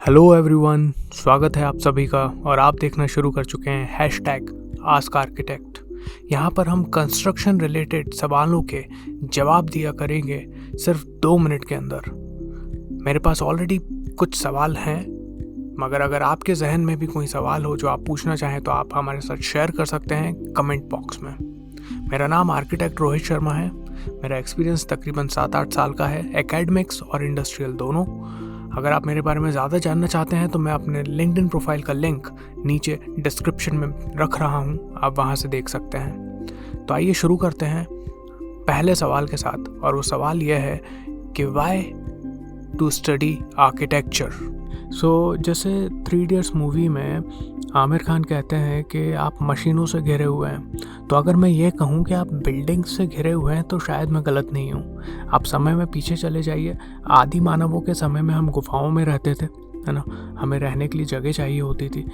Hello everyone, स्वागत है आप सभी का। और आप देखना शुरू कर चुके हैं हैशटैग आस्क आर्किटेक्ट। यहाँ पर हम कंस्ट्रक्शन रिलेटेड सवालों के जवाब दिया करेंगे सिर्फ 2 मिनट के अंदर। मेरे पास ऑलरेडी कुछ सवाल हैं, मगर अगर आपके जहन में भी कोई सवाल हो जो आप पूछना चाहें तो आप हमारे साथ शेयर कर सकते हैं कमेंट बॉक्स में। मेरा नाम आर्किटेक्ट रोहित शर्मा है। मेरा एक्सपीरियंस तकरीबन 7-8 साल का है, एकेडमिक्स और इंडस्ट्रियल दोनों। अगर आप मेरे बारे में ज़्यादा जानना चाहते हैं तो मैं अपने लिंक्डइन प्रोफाइल का लिंक नीचे डिस्क्रिप्शन में रख रहा हूँ, आप वहाँ से देख सकते हैं। तो आइए शुरू करते हैं पहले सवाल के साथ, और वो सवाल यह है कि वाई टू स्टडी आर्किटेक्चर। जैसे 3 इडियट्स मूवी में आमिर खान कहते हैं कि आप मशीनों से घिरे हुए हैं, तो अगर मैं ये कहूँ कि आप बिल्डिंग से घिरे हुए हैं तो शायद मैं गलत नहीं हूँ। आप समय में पीछे चले जाइए, आदि मानवों के समय में हम गुफाओं में रहते थे, है ना। हमें रहने के लिए जगह चाहिए होती थी।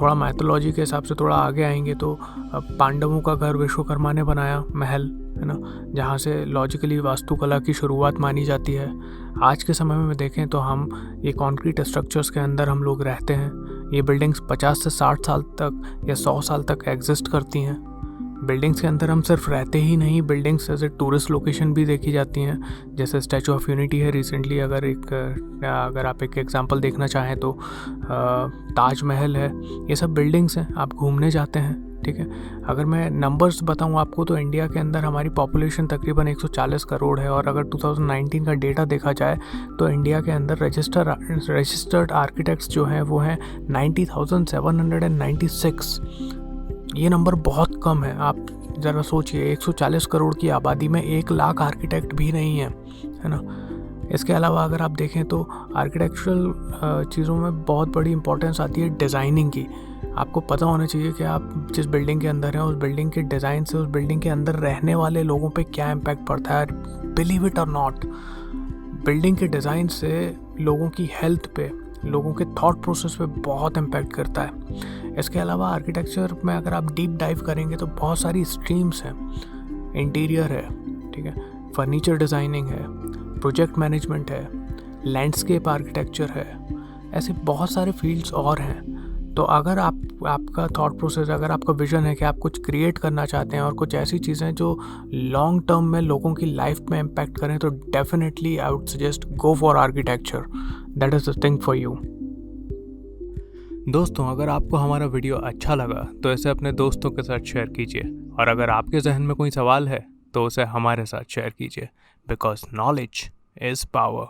थोड़ा मैथोलॉजी के हिसाब से थोड़ा आगे आएंगे तो पांडवों का घर विश्वकर्मा ने बनाया, महल, है ना, जहाँ से लॉजिकली वास्तुकला की शुरुआत मानी जाती है। आज के समय में देखें तो हम ये कॉन्क्रीट स्ट्रक्चर्स के अंदर हम लोग रहते हैं। ये बिल्डिंग्स 50 से 60 साल तक या 100 साल तक एग्जिस्ट करती हैं। बिल्डिंग्स के अंदर हम सिर्फ रहते ही नहीं, buildings as a tourist location भी देखी जाती हैं। जैसे स्टैचू ऑफ यूनिटी है रिसेंटली, अगर आप एक एग्जांपल देखना चाहें तो ताजमहल है। ये सब बिल्डिंग्स हैं, आप घूमने जाते हैं, ठीक है। अगर मैं नंबर्स बताऊं आपको तो इंडिया के अंदर हमारी पॉपुलेशन तकरीबन 140 करोड़ है, और अगर 2019 का डेटा देखा जाए तो इंडिया के अंदर रजिस्टर्ड आर्किटेक्ट्स जो हैं वो हैं 90,796। ये नंबर बहुत कम है। आप ज़रा सोचिए, 140 करोड़ की आबादी में 1 लाख आर्किटेक्ट भी नहीं है ना। इसके अलावा अगर आप देखें तो आर्किटेक्चरल चीज़ों में बहुत बड़ी इंपॉर्टेंस आती है डिज़ाइनिंग की। आपको पता होना चाहिए कि आप जिस बिल्डिंग के अंदर हैं उस बिल्डिंग के डिज़ाइन से उस बिल्डिंग के अंदर रहने वाले लोगों पे क्या इम्पैक्ट पड़ता है। बिलीव इट और नॉट, बिल्डिंग के डिज़ाइन से लोगों की हेल्थ पे, लोगों के थॉट प्रोसेस पे बहुत इम्पैक्ट करता है। इसके अलावा आर्किटेक्चर में अगर आप डीप डाइव करेंगे तो बहुत सारी स्ट्रीम्स हैं। इंटीरियर है, ठीक है, फर्नीचर डिज़ाइनिंग है, प्रोजेक्ट मैनेजमेंट है, लैंडस्केप आर्किटेक्चर है, ऐसे बहुत सारे फील्ड्स और हैं। तो अगर आपका थॉट प्रोसेस, अगर आपका विजन है कि आप कुछ क्रिएट करना चाहते हैं और कुछ ऐसी चीज़ें जो लॉन्ग टर्म में लोगों की लाइफ में इम्पैक्ट करें, तो definitely I would suggest go for architecture. That is the thing for you. दोस्तों, अगर आपको हमारा वीडियो अच्छा लगा तो इसे अपने दोस्तों के साथ शेयर कीजिए, और अगर आपके जहन में कोई सवाल है तो उसे हमारे साथ शेयर कीजिए, बिकॉज नॉलेज इज़ पावर।